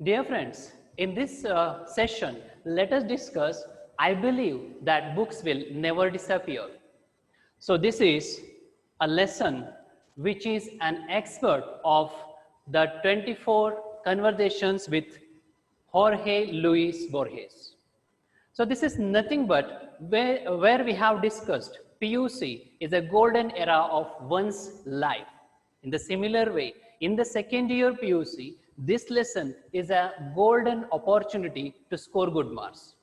Dear friends, in this session, let us discuss, I believe that books will never disappear. So this is a lesson which is an expert of the 24 conversations with Jorge Luis Borges. So this is nothing but where we have discussed PUC is a golden era of one's life. In the similar way, in the second year PUC, this lesson is a golden opportunity to score good marks.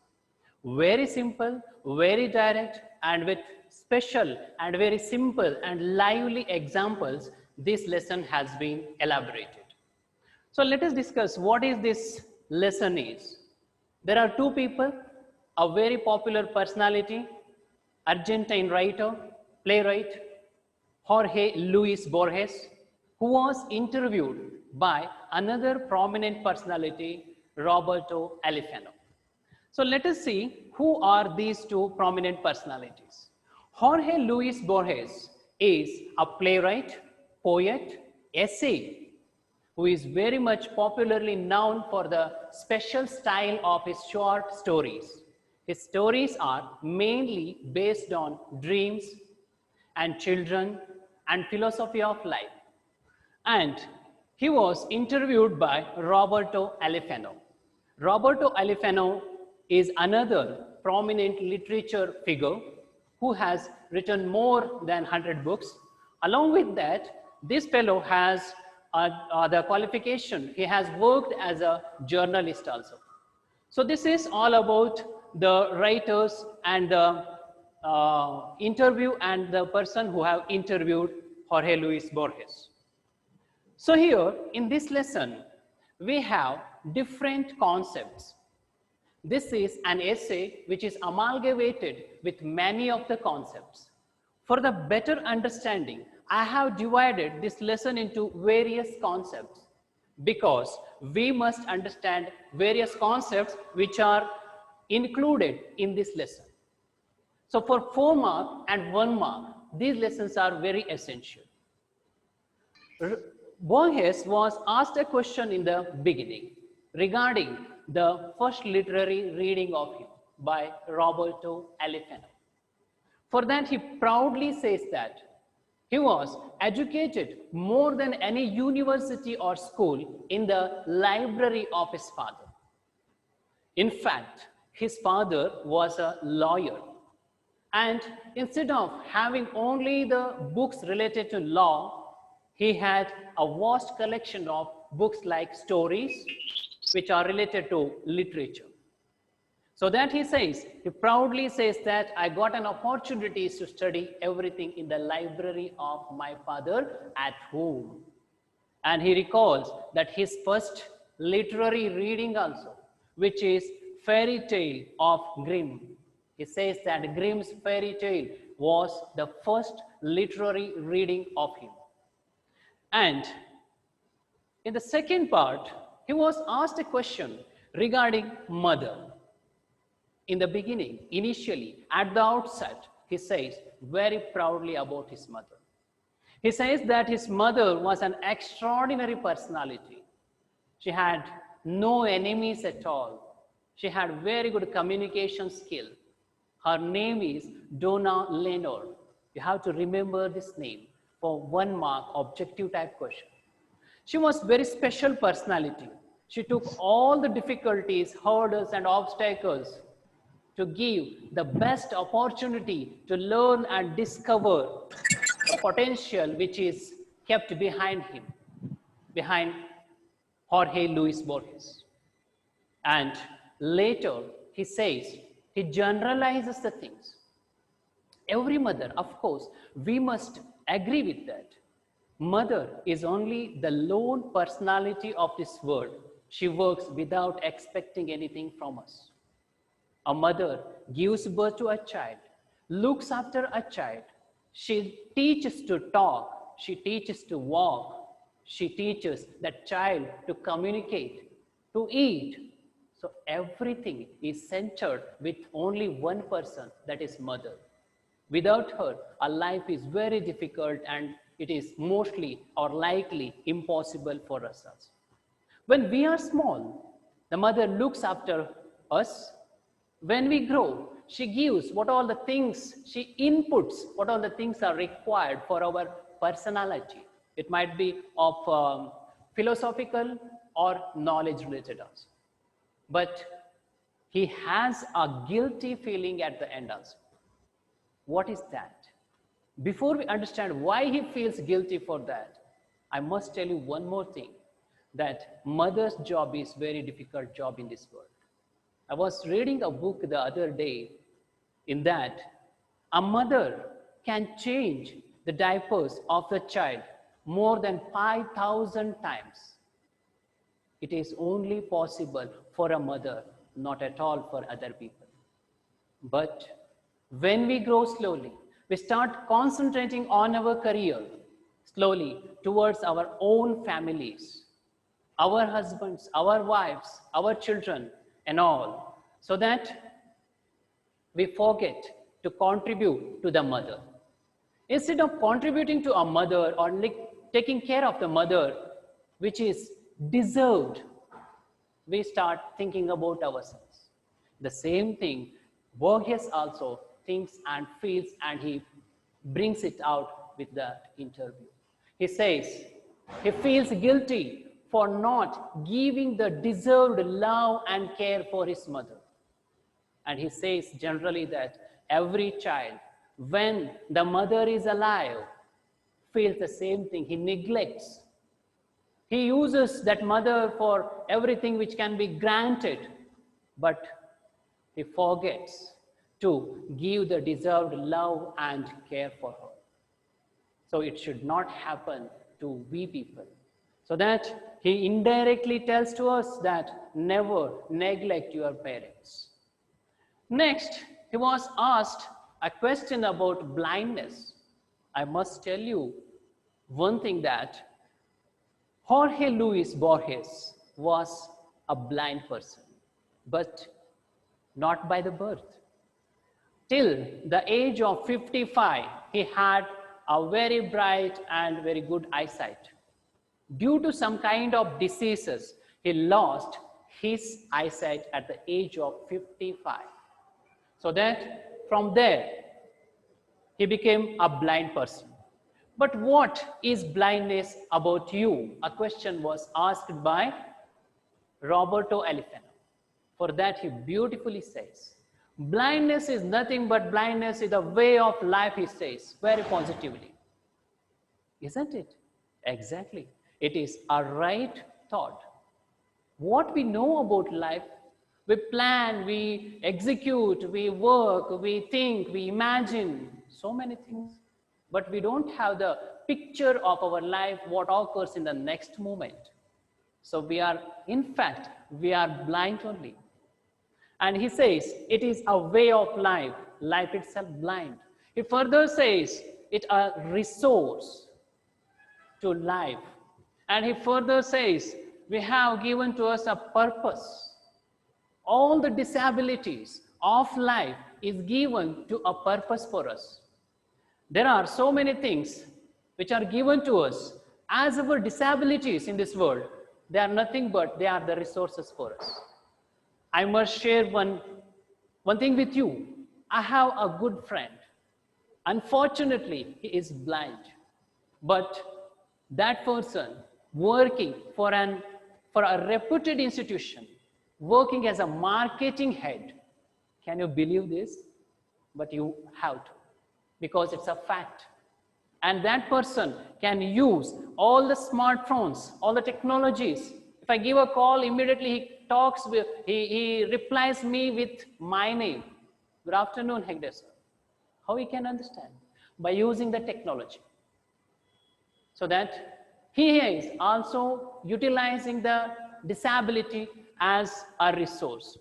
Very simple, very direct, and with special and very simple and lively examples, this lesson has been elaborated. So let us discuss what is this lesson is. There are two people, a very popular personality, Argentine writer, playwright, Jorge Luis Borges, who was interviewed by another prominent personality, Roberto Alifano. So let us see who are these two prominent personalities. Jorge Luis Borges is a playwright, poet, essay, who is very much popularly known for the special style of his short stories. His stories are mainly based on dreams and children and philosophy of life. And he was interviewed by Roberto Alifano. Roberto Alifano is another prominent literature figure who has written more than 100 books. Along with that, this fellow has the qualification. He has worked as a journalist also. So this is all about the writers and the interview and the person who have interviewed Jorge Luis Borges. So here in this lesson, we have different concepts. This is an essay which is amalgamated with many of the concepts. For the better understanding, I have divided this lesson into various concepts because we must understand various concepts which are included in this lesson. So for 4 mark and 1 mark, these lessons are very essential. Borges was asked a question in the beginning regarding the first literary reading of him by Roberto Alifano. For that, he proudly says that he was educated more than any university or school in the library of his father. In fact, his father was a lawyer. And instead of having only the books related to law, he had a vast collection of books like stories, which are related to literature. So that he proudly says that I got an opportunity to study everything in the library of my father at home. And he recalls that his first literary reading also, which is Fairy Tale of Grimm. He says that Grimm's fairy tale was the first literary reading of him. And in the second part, he was asked a question regarding mother. In the beginning, initially, at the outset, he says very proudly about his mother. He says that his mother was an extraordinary personality. She had no enemies at all. She had very good communication skill. Her name is Donna Lenore. You have to remember this name for 1 mark objective type question. She was very special personality. She took all the difficulties, hurdles and obstacles to give the best opportunity to learn and discover the potential which is kept behind him, behind Jorge Luis Borges. And later he says, he generalizes the things. Every mother, of course, we must agree with that. Mother is only the lone personality of this world. She works without expecting anything from us. A mother gives birth to a child, looks after a child. She teaches to talk, she teaches to walk, she teaches that child to communicate, to eat. So everything is centered with only one person, that is mother. Without her, our life is very difficult and it is mostly or likely impossible for us. When we are small, The mother looks after us. When we grow, she gives what all the things, she inputs what all the things are required for our personality. It might be of philosophical or knowledge related also. But he has a guilty feeling at the end also. What is that? Before we understand why he feels guilty for that, I must tell you one more thing, that mother's job is very difficult job in this world. I was reading a book the other day in that a mother can change the diapers of the child more than 5,000 times. It is only possible for a mother, not at all for other people. But when we grow slowly, we start concentrating on our career slowly towards our own families, our husbands, our wives, our children, and all, so that we forget to contribute to the mother. Instead of contributing to a mother or taking care of the mother, which is deserved, we start thinking about ourselves. The same thing Borges also thinks and feels, and he brings it out with the interview. He says he feels guilty for not giving the deserved love and care for his mother. And he says generally that every child, when the mother is alive, feels the same thing. He neglects. He uses that mother for everything which can be granted, but he forgets to give the deserved love and care for her. So it should not happen to we people. So that he indirectly tells to us that never neglect your parents. Next, he was asked a question about blindness. I must tell you one thing, that Jorge Luis Borges was a blind person, but not by the birth. Till the age of 55, he had a very bright and very good eyesight. Due to some kind of diseases, he lost his eyesight at the age of 55. So that from there, he became a blind person. But what is blindness about you? A question was asked by Roberto Alifano. For that, he beautifully says, blindness is nothing but blindness is a way of life, he says, very positively. Isn't it? Exactly. It is a right thought. What we know about life, we plan, we execute, we work, we think, we imagine, so many things. But we don't have the picture of our life, what occurs in the next moment. So we are, in fact, we are blind only. And he says, it is a way of life, life itself blind. He further says, it's a resource to life. And he further says, we have given to us a purpose. All the disabilities of life is given to a purpose for us. There are so many things which are given to us as our disabilities in this world. They are nothing but they are the resources for us. I must share one thing with you. I have a good friend. Unfortunately, he is blind. But that person working for a reputed institution, working as a marketing head. Can you believe this? But you have to, because it's a fact. And that person can use all the smartphones, all the technologies. If I give a call, immediately he replies me with my name. Good afternoon, Hegde sir. How he can understand? By using the technology. So that he is also utilizing the disability as a resource.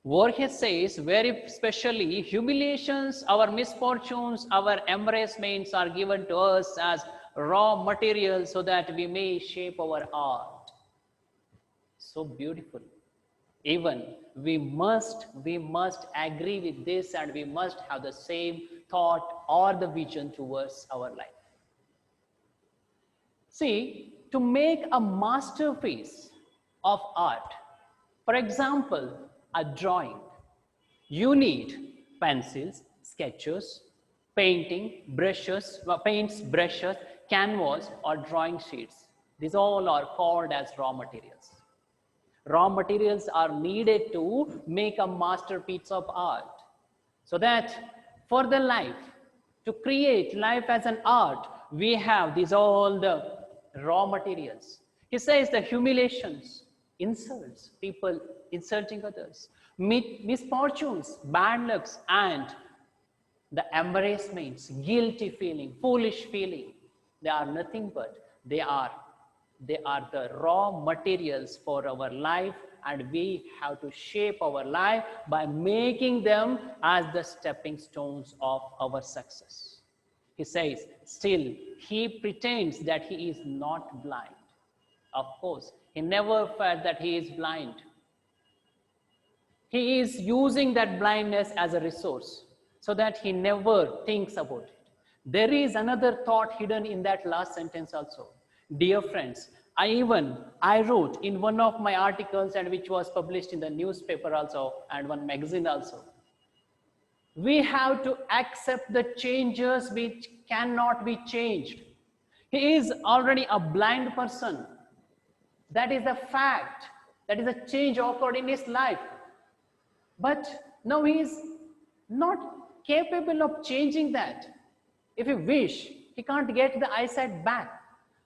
Borges says, very specially, humiliations, our misfortunes, our embarrassments are given to us as raw material so that we may shape our art. So beautiful. Even we must agree with this, and we must have the same thought or the vision towards our life. See, to make a masterpiece of art, For example, a drawing. You need pencils, sketches, paints, brushes, canvas, or drawing sheets. These all are called as raw materials. Raw materials are needed to make a masterpiece of art. So that for the life, to create life as an art, we have these all the raw materials. He says the humiliations, insults, people insulting others, misfortunes, bad lucks, and the embarrassments, guilty feeling, foolish feeling, they are nothing but they are the raw materials for our life, and we have to shape our life by making them as the stepping stones of our success. He says, still, he pretends that he is not blind. Of course, he never felt that he is blind. He is using that blindness as a resource so that he never thinks about it. There is another thought hidden in that last sentence also. Dear friends, I wrote in one of my articles, and which was published in the newspaper also and one magazine also. We have to accept the changes which cannot be changed. He is already a blind person. That is a fact. That is a change occurred in his life. But now he is not capable of changing that. If he wish, he can't get the eyesight back.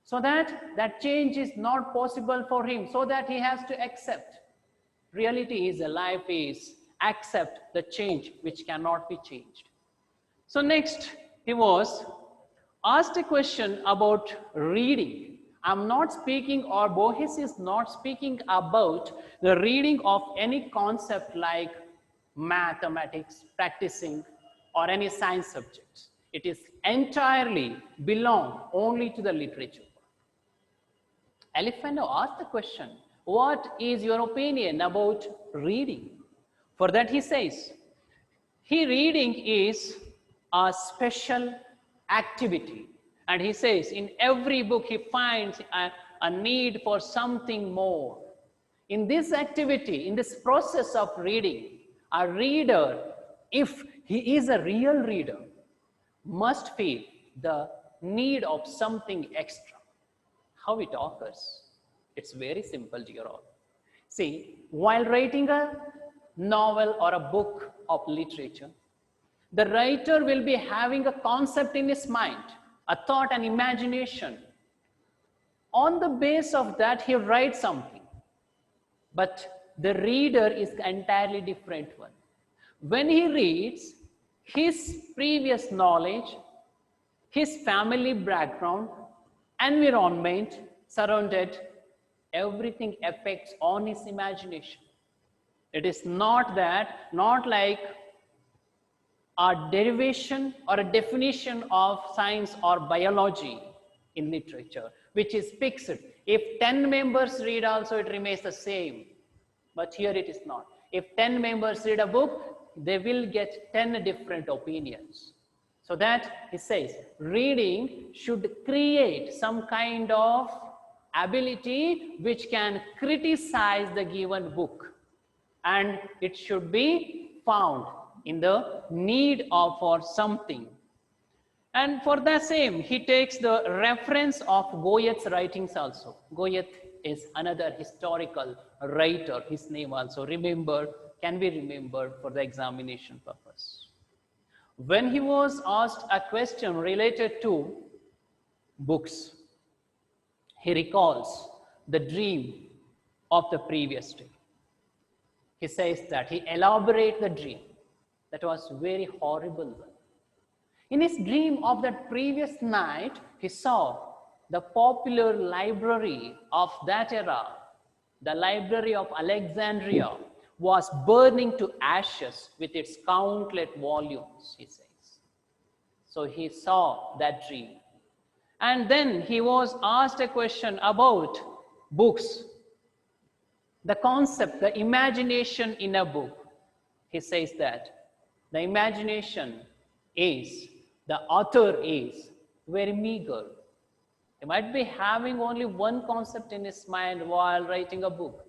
So that change is not possible for him. So that he has to accept. Reality is, life is, accept the change which cannot be changed. So next, he was asked a question about reading. I'm not speaking, or Bohis is not speaking about the reading of any concept like mathematics, practicing, or any science subjects. It is entirely belong only to the literature. Alifano asked the question, what is your opinion about reading? For that he says, reading is a special activity. And he says, in every book he finds a need for something more. In this activity, in this process of reading, a reader, if he is a real reader, must feel the need of something extra. How it occurs? It's very simple, dear all. See, while writing a novel or a book of literature, the writer will be having a concept in his mind, a thought, an imagination. On the base of that, he writes something. But the reader is an entirely different one. When he reads, his previous knowledge, his family background, environment, surrounded, everything affects on his imagination. It is not like a derivation or a definition of science or biology in literature, which is fixed. If 10 members read also, it remains the same. But here it is not. If 10 members read a book, they will get 10 different opinions. So that he says, reading should create some kind of ability which can criticize the given book. And it should be found in the need of for something. And for the same, he takes the reference of Goethe's writings also. Goethe is another historical writer. His name also can be remembered for the examination purpose. When he was asked a question related to books, he recalls the dream of the previous day. He says that he elaborates the dream. That was very horrible. In his dream of that previous night, he saw the popular library of that era, the Library of Alexandria, was burning to ashes with its countless volumes, he says. So he saw that dream. And then he was asked a question about books, the concept, the imagination in a book. He says that the imagination is, the author is very meager. He might be having only one concept in his mind while writing a book.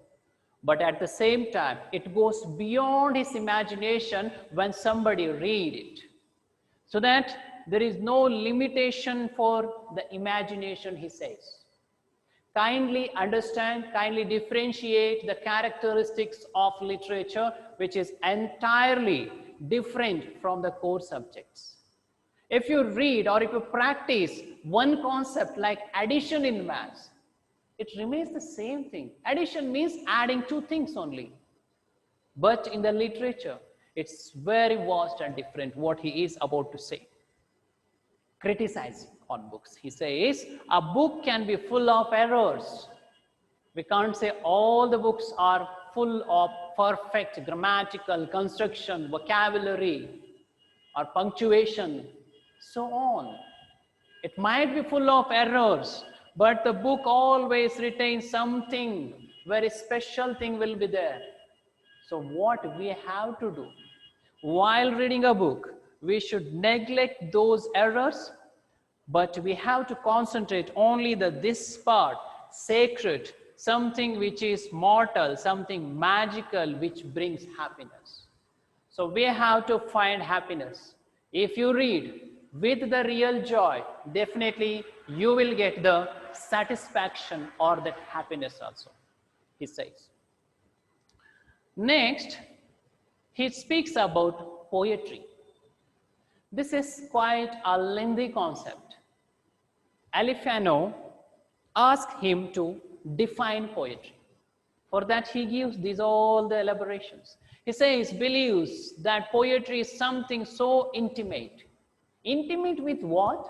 but at the same time, it goes beyond his imagination when somebody read it. So that there is no limitation for the imagination, he says. Kindly understand, kindly differentiate the characteristics of literature, which is entirely different from the core subjects. If you read or if you practice one concept like addition in maths, it remains the same thing. Addition means adding two things only. But in the literature, it's very vast and different what he is about to say. Criticizing on books. He says, a book can be full of errors. We can't say all the books are full of perfect grammatical construction, vocabulary, or punctuation, so on. It might be full of errors, but the book always retains something, very special thing will be there. So what we have to do? While reading a book, we should neglect those errors, but we have to concentrate only this part, sacred, something which is mortal, something magical, which brings happiness. So we have to find happiness. If you read with the real joy, definitely you will get the satisfaction or that happiness also, he says. Next, he speaks about poetry. This is quite a lengthy concept. Alifano asked him to define poetry. For that, he gives all the elaborations. He says, believes that poetry is something so intimate. Intimate with what?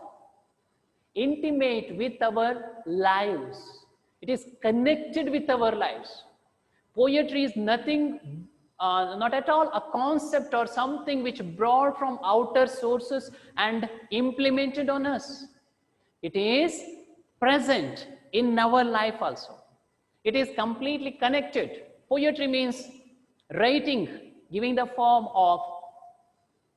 Intimate with our lives. It is connected with our lives. Poetry is nothing, not at all a concept or something which brought from outer sources and implemented on us. It is present in our life also. It is completely connected. Poetry means writing, giving the form of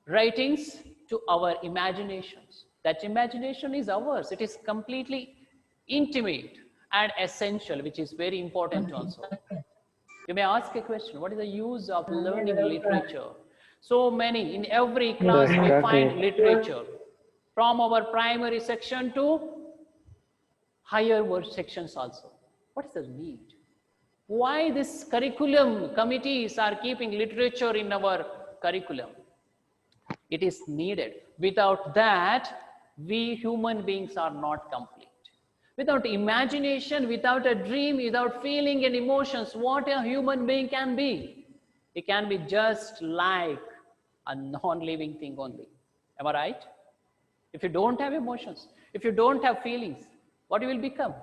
writings to our imaginations. That imagination is ours. It is completely intimate and essential, which is very important also. You may ask a question, what is the use of learning literature? So many, in every class we find literature. From our primary section to higher sections also. What is the need? Why this curriculum committees are keeping literature in our curriculum? It is needed. Without that, we human beings are not complete. Without imagination, without a dream, without feeling and emotions, what a human being can be? It can be just like a non-living thing only. Am I right? If you don't have emotions, if you don't have feelings, what you will become?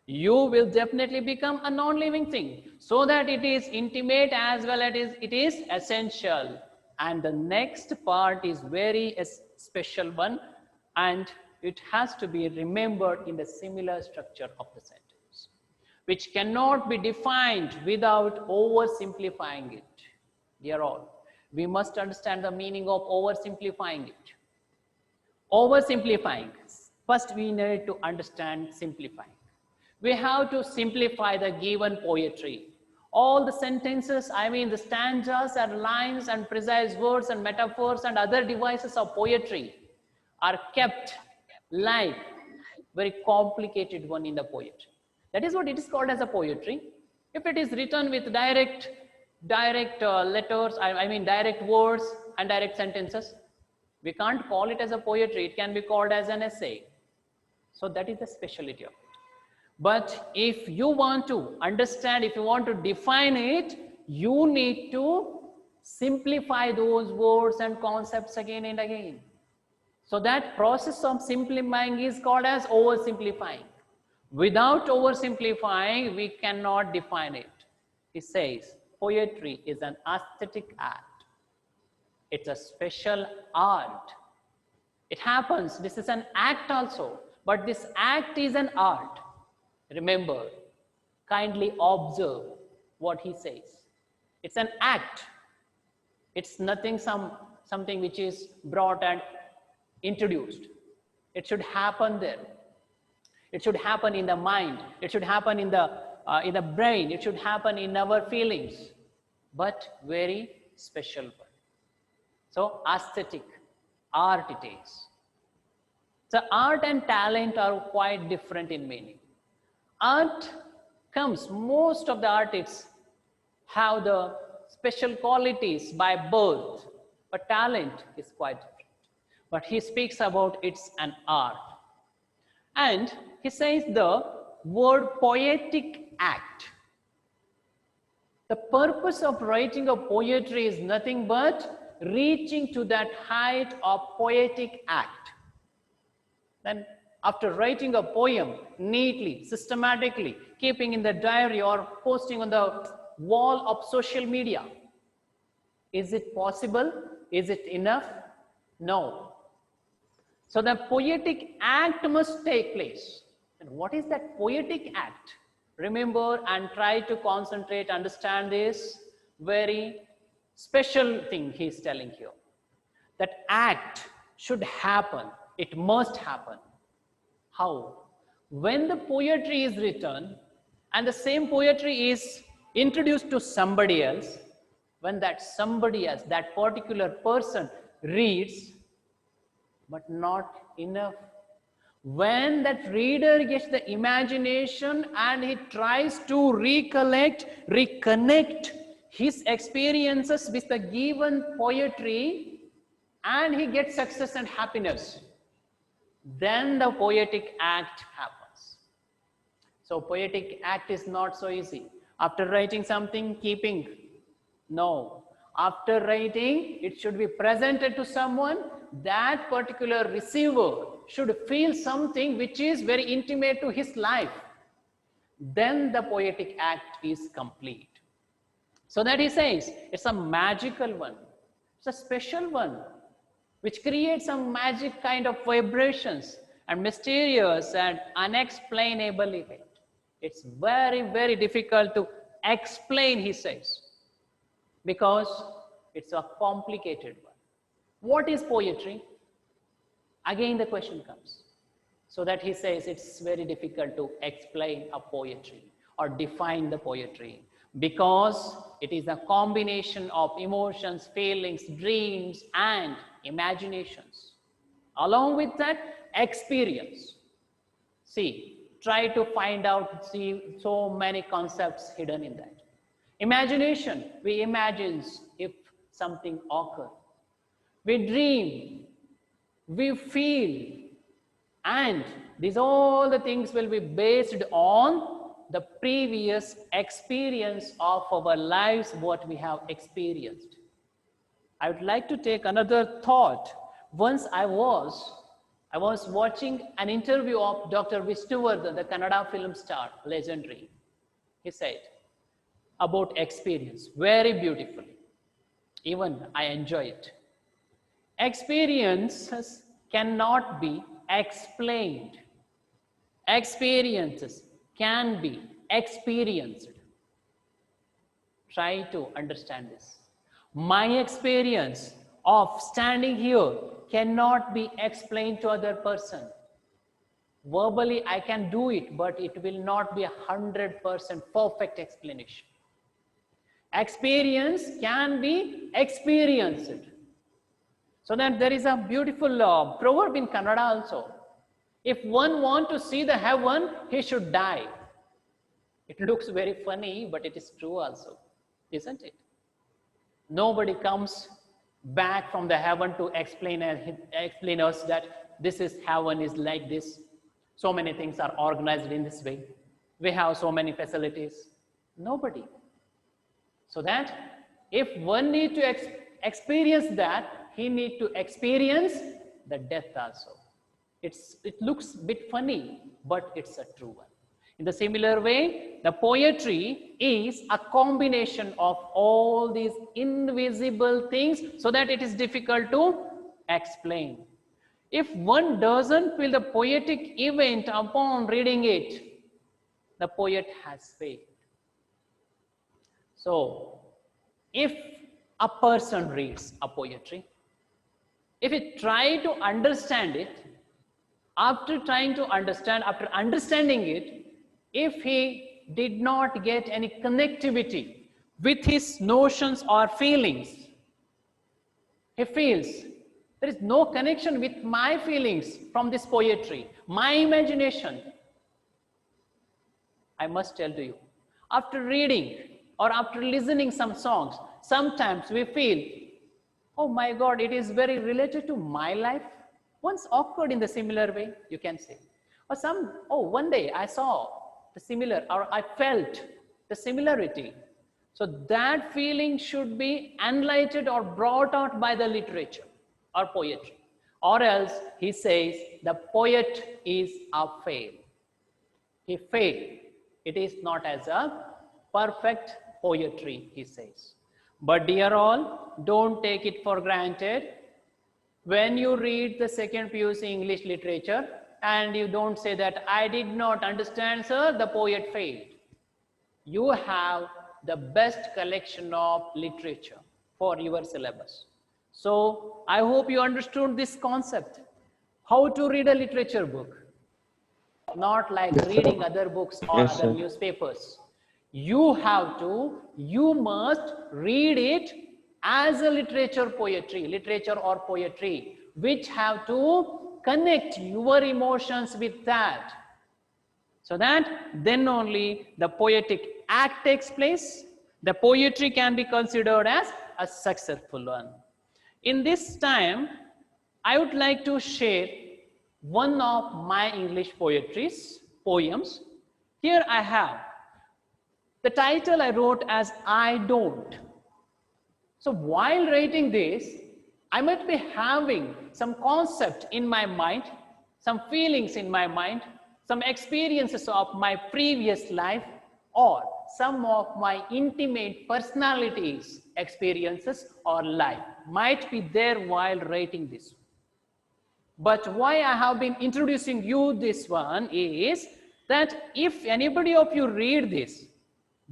You will definitely become a non-living thing. So that it is intimate as well as it is essential. And the next part is very special one, and it has to be remembered in the similar structure of the sentence, which cannot be defined without oversimplifying it. Dear all, we must understand the meaning of oversimplifying it. Oversimplifying. First, we need to understand simplifying. We have to simplify the given poetry. All the sentences, I mean the stanzas and lines and precise words and metaphors and other devices of poetry are kept like very complicated one in the poetry. That is what it is called as a poetry. If it is written with direct letters, I mean direct words and direct sentences, we can't call it as a poetry. It can be called as an essay. So that is the specialty of it. But if you want to understand, if you want to define it, you need to simplify those words and concepts again and again. So that process of simplifying is called as oversimplifying. Without oversimplifying, we cannot define it. He says, poetry is an aesthetic act. It's a special art. It happens, this is an act also, but this act is an art. Remember, kindly observe what he says. It's an act. It's nothing, something which is brought and introduced. It should happen there. It should happen in the mind. It should happen in the in the brain, it should happen in our feelings, but very special one. So aesthetic, art it is. So art and talent are quite different in meaning. Art comes, most of the artists have the special qualities by birth, but talent is quite different. But he speaks about it's an art. And he says the word poetic act. The purpose of writing a poetry is nothing but reaching to that height of poetic act. Then after writing a poem neatly, systematically, keeping in the diary or posting on the wall of social media, is it possible? Is it enough? No. So the poetic act must take place. And what is that poetic act? Remember and try to concentrate, understand this very special thing he is telling here. That act should happen. It must happen. How? When the poetry is written and the same poetry is introduced to somebody else, when that somebody else, that particular person reads, but not enough. When that reader gets the imagination and he tries to recollect, reconnect his experiences with the given poetry, and he gets success and happiness, then the poetic act happens. So poetic act is not so easy. After writing something, keeping. No. After writing, it should be presented to someone. That particular receiver should feel something which is very intimate to his life. Then the poetic act is complete. So that he says, it's a magical one. It's a special one, which creates some magic kind of vibrations and mysterious and unexplainable effect. It's very, very difficult to explain, he says, because it's a complicated one. What is poetry? Again, the question comes. So that he says it's very difficult to explain a poetry or define the poetry, because it is a combination of emotions, feelings, dreams, and imaginations. Along with that, experience. See, try to find out, see so many concepts hidden in that. Imagination, we imagine if something occurs. We dream, we feel, and these all the things will be based on the previous experience of our lives, what we have experienced. I would like to take another thought. Once I was watching an interview of Dr. Vishnuvardhan, the Kannada film star, legendary. He said about experience very beautifully. Even I enjoy it. Experiences cannot be explained. Experiences can be experienced. Try to understand this. My experience of standing here cannot be explained to other person. Verbally, I can do it, but it will not be 100% perfect explanation. Experience can be experienced. So that there is a beautiful proverb in Kannada also. If one wants to see the heaven, he should die. It looks very funny, but it is true also, isn't it? Nobody comes back from the heaven to explain us that this is heaven is like this. So many things are organized in this way. We have so many facilities. Nobody. So that if one needs to experience that, he needs to experience the death also. It looks a bit funny, but it's a true one. In the similar way, the poetry is a combination of all these invisible things so that it is difficult to explain. If one doesn't feel the poetic event upon reading it, the poet has failed. So, if a person reads a poetry, if he tries to understand it, after understanding it, if he did not get any connectivity with his notions or feelings. He feels there is no connection with my feelings from this poetry, my imagination. I must tell to you, after reading or after listening some songs, sometimes we feel, oh my God, it is very related to my life. Once occurred in the similar way, you can say. Or one day I saw the similar, or I felt the similarity. So that feeling should be enlightened or brought out by the literature or poetry. Or else he says the poet is a fail. He failed. It is not as a perfect poetry, he says. But dear all, don't take it for granted. When you read the second PUC English literature and you don't say that I did not understand, sir, the poet failed. You have the best collection of literature for your syllabus. So I hope you understood this concept. How to read a literature book. Not like reading other books or other newspapers. You must read it as a literature or poetry, which have to connect your emotions with that. So that then only the poetic act takes place. The poetry can be considered as a successful one. In this time, I would like to share one of my English poems. Here I have the title I wrote as I Don't. So while writing this, I might be having some concept in my mind, some feelings in my mind, some experiences of my previous life, or some of my intimate personalities, experiences or life might be there while writing this. But why I have been introducing you this one is that if anybody of you read this,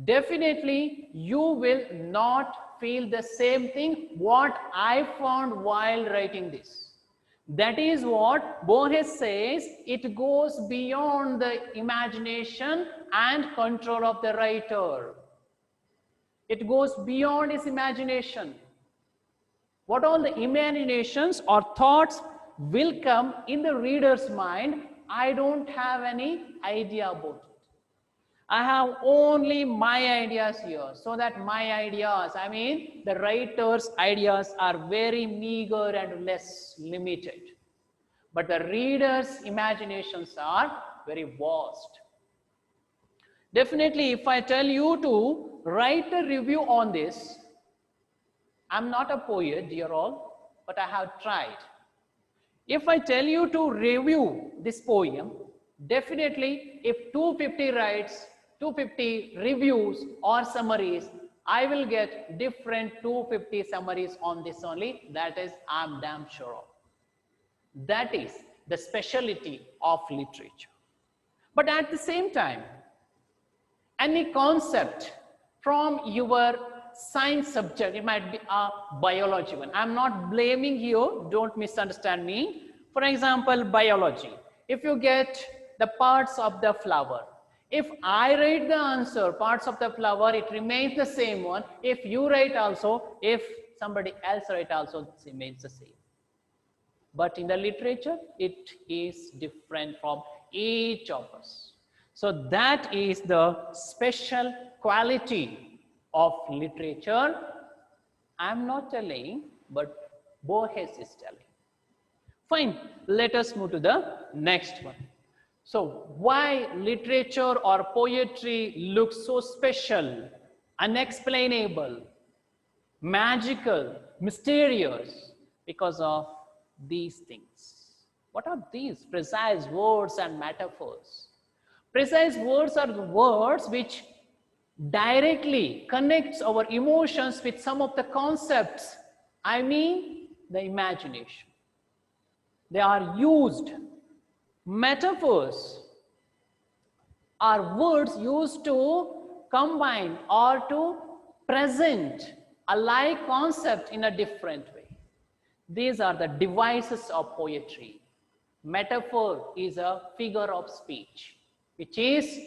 definitely you will not feel the same thing what I found while writing this. That is what Borges says, it goes beyond the imagination and control of the writer. It goes beyond his imagination. What all the imaginations or thoughts will come in the reader's mind, I don't have any idea about it. I have only my ideas here, so that my ideas, I mean the writer's ideas are very meager and less limited. But the reader's imaginations are very vast. Definitely, if I tell you to write a review on this, I'm not a poet, dear all, but I have tried. If I tell you to review this poem, definitely if 250 reviews or summaries, I will get different 250 summaries on this only. That is, I'm damn sure of. That is the specialty of literature. But at the same time, any concept from your science subject, it might be a biology one. I'm not blaming you, don't misunderstand me. For example, biology. If you get the parts of the flower, if I write the answer, parts of the flower, it remains the same one. If you write also, if somebody else write also, it remains the same. But in the literature, it is different from each of us. So that is the special quality of literature. I'm not telling, but Borges is telling. Fine, let us move to the next one. So why literature or poetry looks so special, unexplainable, magical, mysterious? Because of these things. What are these? Precise words and metaphors. Precise words are the words which directly connects our emotions with some of the concepts. I mean the imagination. They are used. Metaphors are words used to combine or to present a like concept in a different way. These are the devices of poetry. Metaphor is a figure of speech, which is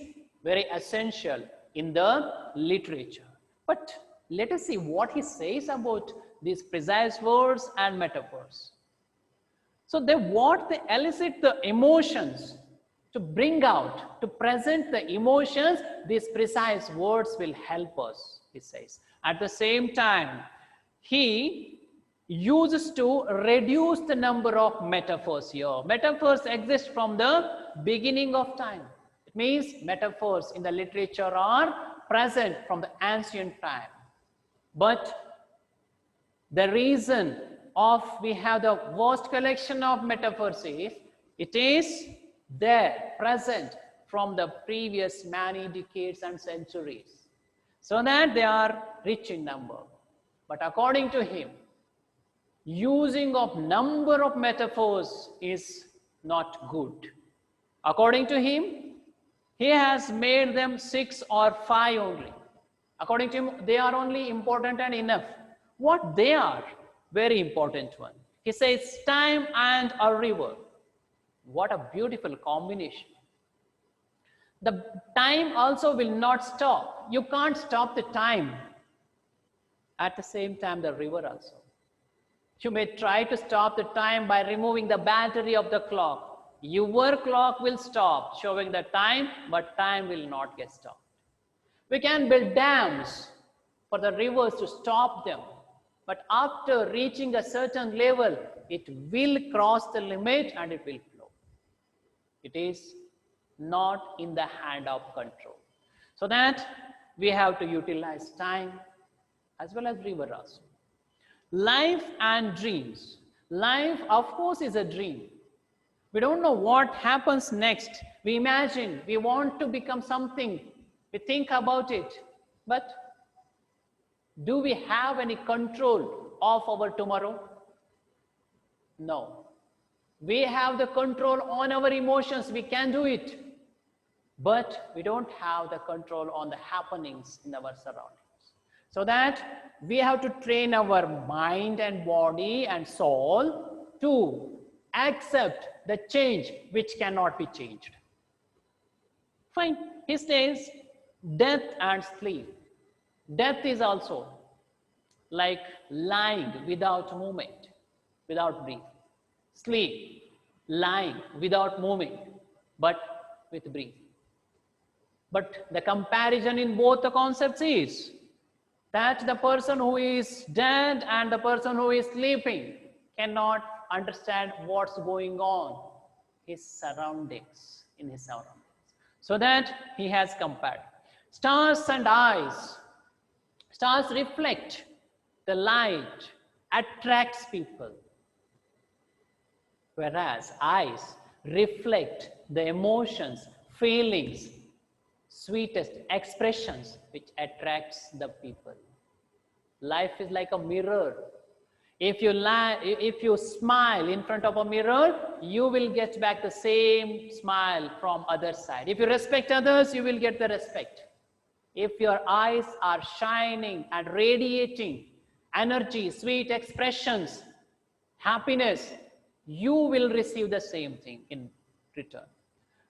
very essential in the literature. But let us see what he says about these precise words and metaphors. So they elicit the emotions, to bring out, to present the emotions. These precise words will help us, he says. At the same time, he uses to reduce the number of metaphors here. Metaphors exist from the beginning of time. It means metaphors in the literature are present from the ancient time. But the reason of we have the vast collection of metaphors is it is there present from the previous many decades and centuries, so that they are rich in number. But according to him, using of number of metaphors is not good. According to him, he has made them 6 or 5 only. According to him, they are only important and enough. What they are? Very important one. He says time and a river. What a beautiful combination. The time also will not stop. You can't stop the time. At the same time, the river also. You may try to stop the time by removing the battery of the clock. Your clock will stop showing the time, but time will not get stopped. We can build dams for the rivers to stop them. But after reaching a certain level, it will cross the limit and it will flow. It is not in the hand of control. So that we have to utilize time as well as river also. Life and dreams. Life, of course, is a dream. We don't know what happens next. We imagine, we want to become something. We think about it. But do we have any control of our tomorrow? No. We have the control on our emotions. We can do it. But we don't have the control on the happenings in our surroundings. So that we have to train our mind and body and soul to accept the change which cannot be changed. Fine. He says death and sleep. Death is also like lying without movement, without breath. Sleep, lying without moving, but with breath. But the comparison in both the concepts is that the person who is dead and the person who is sleeping cannot understand what's going on in his surroundings. So that he has compared. Stars and eyes. Stars reflect the light, attracts people. Whereas eyes reflect the emotions, feelings, sweetest expressions which attracts the people. Life is like a mirror. If you smile in front of a mirror, you will get back the same smile from other side. If you respect others, you will get the respect. If your eyes are shining and radiating energy, sweet expressions, happiness, you will receive the same thing in return.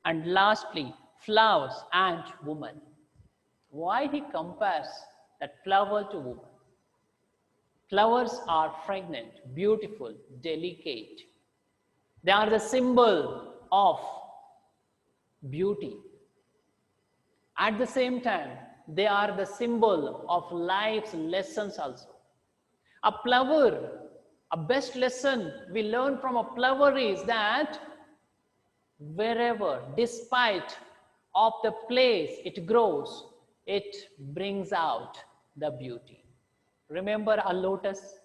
And lastly, flowers and woman. Why he compares that flower to woman? Flowers are fragrant, beautiful, delicate. They are the symbol of beauty. At the same time, they are the symbol of life's lessons also. A flower, a best lesson we learn from a flower is that wherever, despite of the place it grows, it brings out the beauty. Remember a lotus?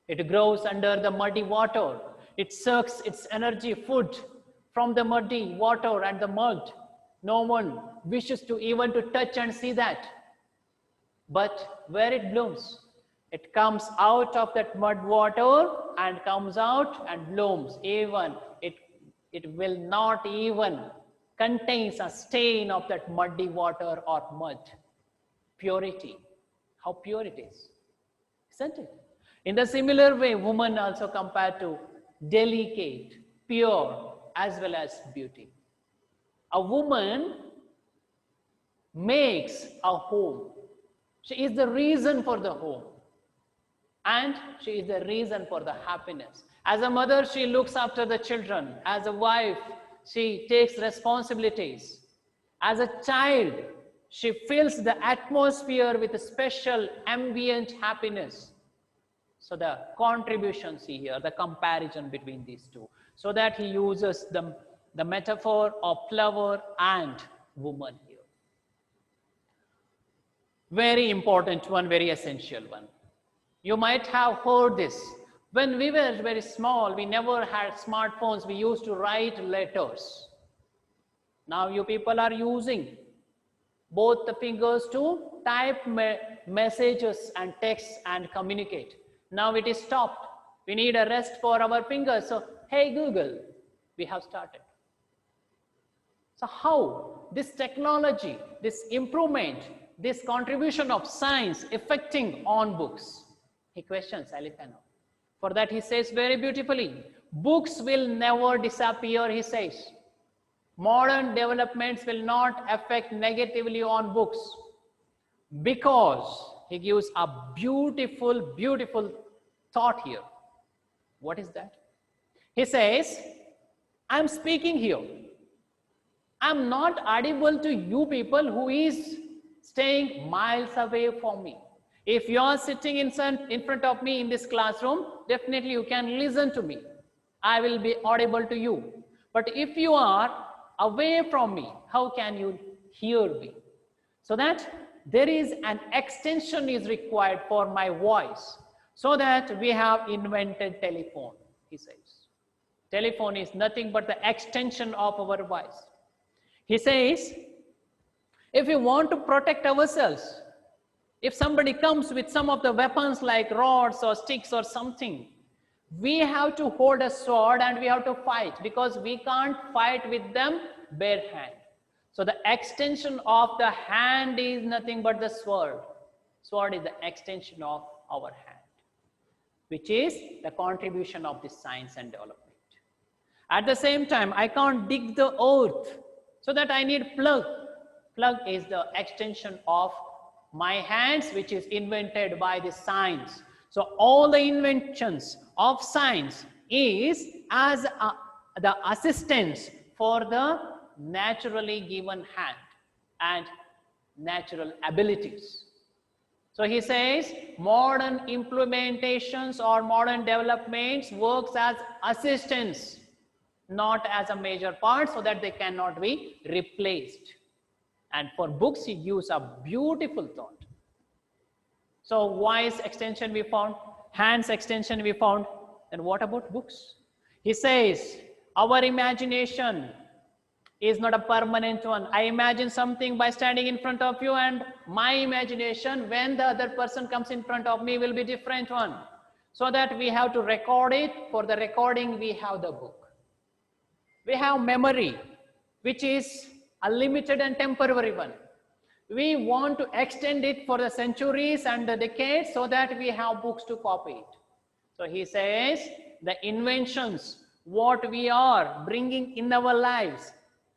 It grows under the muddy water. It sucks its energy, food from the muddy water and the mud. No one wishes to even to touch and see that. But where it blooms, it comes out of that mud water and comes out and blooms. Even it will not even contains a stain of that muddy water or mud. Purity. How pure it is. Isn't it? In the similar way, woman also compared to delicate, pure, as well as beauty. A woman makes a home. She is the reason for the home. And she is the reason for the happiness. As a mother, she looks after the children. As a wife, she takes responsibilities. As a child, she fills the atmosphere with a special ambient happiness. So the contribution, see here, the comparison between these two. So that he uses the metaphor of flower and woman here. Very important one, very essential one. You might have heard this. When we were very small, we never had smartphones. We used to write letters. Now you people are using both the fingers to type messages and texts and communicate. Now it is stopped. We need a rest for our fingers. So, hey Google, we have started. So how this technology, this improvement, this contribution of science affecting on books? He questions Alifano. For that he says very beautifully, books will never disappear, he says. Modern developments will not affect negatively on books, because he gives a beautiful, beautiful thought here. What is that? He says, I'm speaking here. I'm not audible to you people who is staying miles away from me. If you are sitting in front of me in this classroom, definitely you can listen to me. I will be audible to you. But if you are away from me, how can you hear me? So that there is an extension is required for my voice. So that we have invented telephone, he says. Telephone is nothing but the extension of our voice. He says, if we want to protect ourselves, if somebody comes with some of the weapons like rods or sticks or something, we have to hold a sword and we have to fight, because we can't fight with them bare hand. So the extension of the hand is nothing but the sword. Sword is the extension of our hand, which is the contribution of this science and development. At the same time, I can't dig the earth, so that I need plug. Plug is the extension of my hands, which is invented by the science. So all the inventions of science is as the assistance for the naturally given hand and natural abilities. So he says modern implementations or modern developments works as assistance, not as a major part, so that they cannot be replaced. And for books, he gives a beautiful thought. So voice extension we found, hands extension we found, then what about books? He says, our imagination is not a permanent one. I imagine something by standing in front of you, and my imagination when the other person comes in front of me will be different one. So that we have to record it. For the recording, we have the book. We have memory, which is a limited and temporary one. We want to extend it for the centuries and the decades, so that we have books to copy it. So he says the inventions, what we are bringing in our lives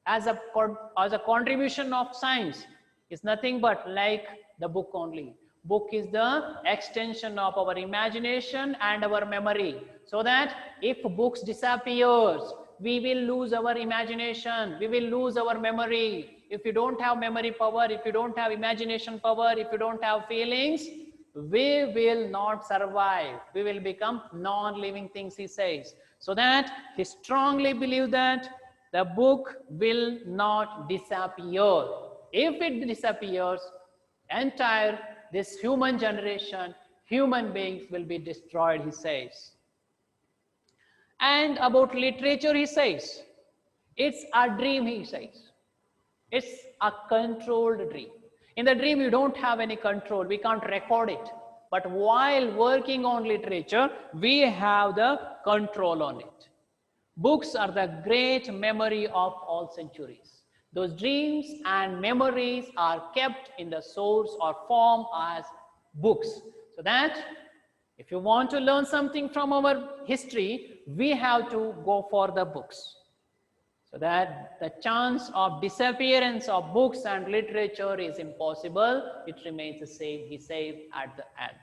as a contribution of science is nothing but like the book only. Book is the extension of our imagination and our memory, so that if books disappears, we will lose our imagination, we will lose our memory. If you don't have memory power, if you don't have imagination power, if you don't have feelings, we will not survive. We will become non-living things, he says. So that he strongly believes that the book will not disappear. If it disappears, entire this human generation, human beings will be destroyed, he says. And about literature, he says, it's a dream, he says. It's a controlled dream. In the dream, you don't have any control. We can't record it. But while working on literature, we have the control on it. Books are the great memory of all centuries. Those dreams and memories are kept in the source or form as books. So that if you want to learn something from our history, we have to go for the books. so that the chance of disappearance of books and literature is impossible. It remains safe, be safe at the end.